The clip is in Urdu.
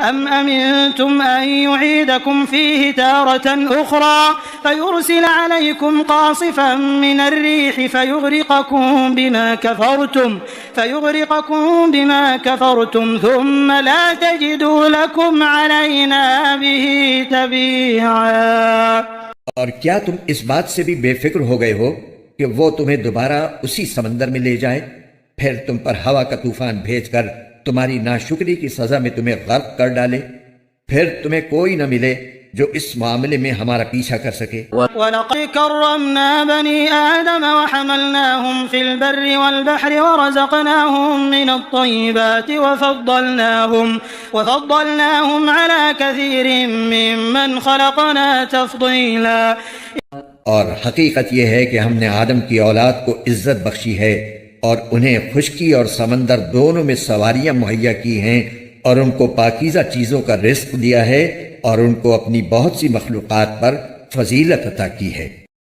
أم أمنتم أن يعيدكم فيه تارة أخرى فيرسل عليكم قاصفا من الريح فيغرقكم بما كفرتم ثم لا تجدوا لكم علينا به تبيعا۔ اور کیا تم اس بات سے بھی بے فکر ہو گئے ہو کہ وہ تمہیں دوبارہ اسی سمندر میں لے جائے، پھر تم پر ہوا کا طوفان بھیج کر تمہاری ناشکری کی سزا میں تمہیں غرق کر ڈالے، پھر تمہیں کوئی نہ ملے جو اس معاملے میں ہمارا پیچھا کر سکے۔ وَلَقَدْ كَرَّمْنَا بَنِي آدَمَ وَحَمَلْنَاهُمْ فِي الْبَرِّ وَالْبَحْرِ وَرَزَقْنَاهُم مِّنَ الطَّيِّبَاتِ وَفَضَّلْنَاهُمْ عَلَى كَثِيرٍ مِّمَّنْ خَلَقْنَا تَفْضِيلًا۔ اور حقیقت یہ ہے کہ ہم نے آدم کی اولاد کو عزت بخشی ہے اور انہیں خشکی اور سمندر دونوں میں سواریاں مہیا کی ہیں، اور ان کو پاکیزہ چیزوں کا رزق دیا ہے، اور ان کو اپنی بہت سی مخلوقات پر فضیلت عطا کی ہے۔